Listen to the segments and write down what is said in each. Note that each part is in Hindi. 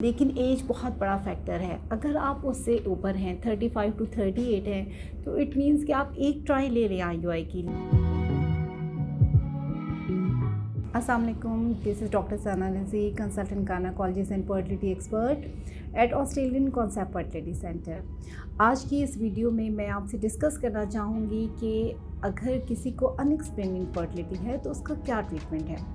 लेकिन एज बहुत बड़ा फैक्टर है। अगर आप उससे ऊपर हैं 35 टू 38 हैं तो इट मीन्स कि आप एक ट्राई ले रहे हैं आईयूआई की। अस्सलाम वालेकुम, this is doctor Sana Nazir, consultant gynaecologist and fertility expert at Australian concept fertility centre. आज की इस वीडियो में मैं आपसे डिस्कस करना चाहूँगी कि अगर किसी को अनएक्सप्लेन्ड इनफर्टिलिटी है तो उसका क्या ट्रीटमेंट है।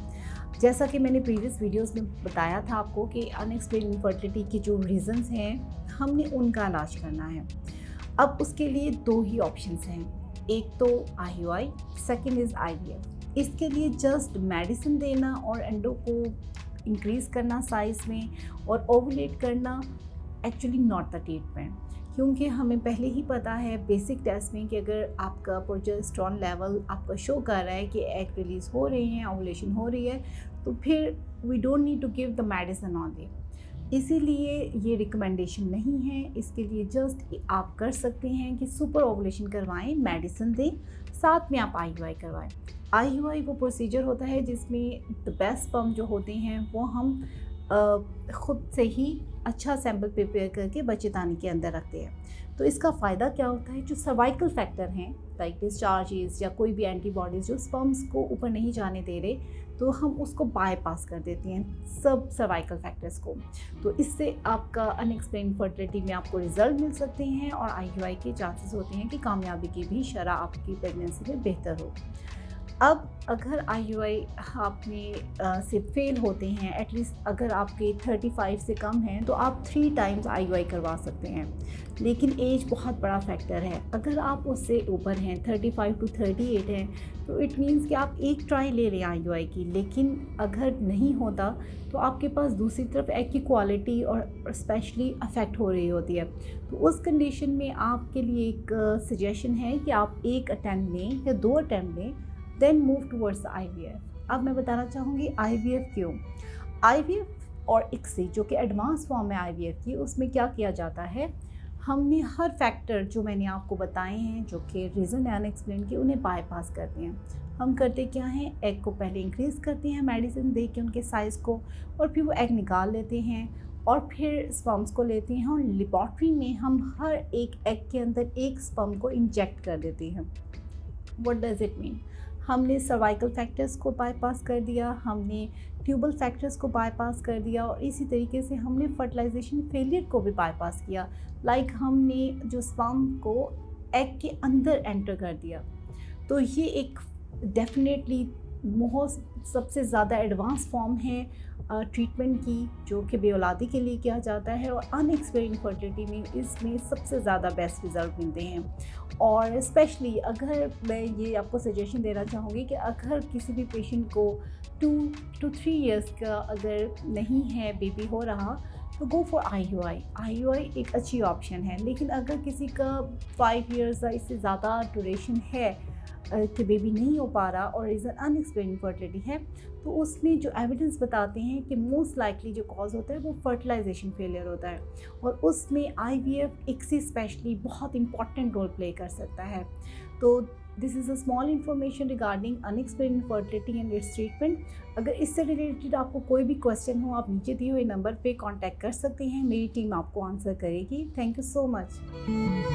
जैसा कि मैंने प्रीवियस वीडियोस में बताया था आपको कि अनएक्सप्लेन्ड इनफर्टिलिटी के जो रीज़न्स हैं हमने उनका इलाज करना है। अब उसके लिए दो ही ऑप्शंस हैं, एक तो आईयूआई, सेकंड इज़ आईवीएफ। इसके लिए जस्ट मेडिसिन देना और एंडो को इंक्रीज़ करना साइज़ में और ओवुलेट करना एक्चुअली नॉट द ट्रीटमेंट, क्योंकि हमें पहले ही पता है बेसिक टेस्ट में कि अगर आपका प्रोजेस्टेरॉन लेवल आपका शो कर रहा है कि एग रिलीज़ हो रहे हैं, ओवुलेशन हो रही है, तो फिर we don't need to give the medicine only. इसीलिए ये रिकमेंडेशन नहीं है। इसके लिए जस्ट आप कर सकते हैं कि सुपर ओवुलेशन करवाएं, मेडिसिन दें, साथ में आप आईयूआई करवाएं। आईयूआई वो प्रोसीजर होता है जिसमें द बेस्ट स्पर्म जो होते हैं वो हम ख़ुद से ही अच्छा सैंपल प्रिपेयर करके बच्चेदानी के अंदर रखते हैं। तो इसका फ़ायदा क्या होता है, जो सर्वाइकल फैक्टर हैं लाइक डिस्चार्जेस या कोई भी एंटीबॉडीज़ जो स्पर्म्स को ऊपर नहीं जाने दे रहे, तो हम उसको बायपास कर देते हैं सब सर्वाइकल फैक्टर्स को। तो इससे आपका अनएक्सप्लेन्ड फर्टिलिटी में आपको रिजल्ट मिल सकते हैं और आईयूआई के चांसेस होते हैं कि कामयाबी की भी शरह आपकी प्रेगनेंसी में बेहतर हो। अब अगर आईयूआई आपने से फेल होते हैं, एटलीस्ट अगर आपके 35 से कम हैं, तो आप 3 टाइम्स आईयूआई करवा सकते हैं। लेकिन एज बहुत बड़ा फैक्टर है। अगर आप उससे ऊपर हैं 35 टू 38 हैं तो इट मीन्स कि आप एक ट्राई ले रहे हैं आईयूआई की। लेकिन अगर नहीं होता तो आपके पास दूसरी तरफ एग की क्वालिटी और स्पेशली अफेक्ट हो रही होती है। तो उस कंडीशन में आपके लिए एक सजेशन है कि आप एक अटैम्प्ट लें या 2 अटैम्प्ट लें, देन मूव टूवर्ड्स आईवीएफ। अब मैं बताना चाहूँगी आईवीएफ क्यों। आईवीएफ और इक्सी जो कि एडवांस फॉर्म है आईवीएफ की, उसमें क्या किया जाता है, हमने हर फैक्टर जो मैंने आपको बताए हैं जो कि रीज़न है अनएक्सप्लेन के, उन्हें बाईपास करते हैं। हम करते क्या हैं, एग को पहले इंक्रीज़ करते हैं मेडिसिन दे के उनके साइज़ को, और फिर वो एग निकाल लेते हैं और फिर स्पर्म्स को लेते हैं और लेबॉर्ट्री में हम हर एक एग के अंदर एक स्पर्म को इंजेक्ट कर देते हैं। व्हाट डज़ इट मीन, हमने सर्वाइकल फैक्टर्स को बाईपास कर दिया, हमने ट्यूबल फैक्टर्स को बाईपास कर दिया और इसी तरीके से हमने फर्टिलाइजेशन फेलियर को भी बाईपास किया। लाइक हमने जो स्पर्म को एग के अंदर एंटर कर दिया। तो ये एक डेफिनेटली बहुत सबसे ज़्यादा एडवांस फॉर्म है ट्रीटमेंट की, जो कि बेऔलादी के लिए किया जाता है और अनएक्सप्लेन्ड फर्टिलिटी में इसमें सबसे ज़्यादा बेस्ट रिज़ल्ट मिलते हैं। और स्पेशली अगर मैं ये आपको सजेशन देना चाहूँगी कि अगर किसी भी पेशेंट को 2 to 3 इयर्स का अगर नहीं है, बेबी हो रहा, तो गो फॉर आईयूआई। आईयूआई एक अच्छी ऑप्शन है। लेकिन अगर किसी का 5 इयर्स या इससे ज़्यादा ड्यूरेशन है कि बेबी नहीं हो पा रहा और रीज़न अनएक्सप्लेन्ड फर्टिलिटी है, तो उसमें जो एविडेंस बताते हैं कि मोस्ट लाइकली जो कॉज होता है वो फर्टिलाइजेशन फेलियर होता है, और उसमें आईवीएफ इक्सी स्पेशली बहुत इंपॉर्टेंट रोल प्ले कर सकता है। तो this is a small information regarding unexplained fertility and it's treatment. अगर इससे रिलेटेड आपको कोई भी क्वेश्चन हो, आप नीचे दिए हुए नंबर पे कांटेक्ट कर सकते हैं, मेरी टीम आपको आंसर करेगी। Thank you so much.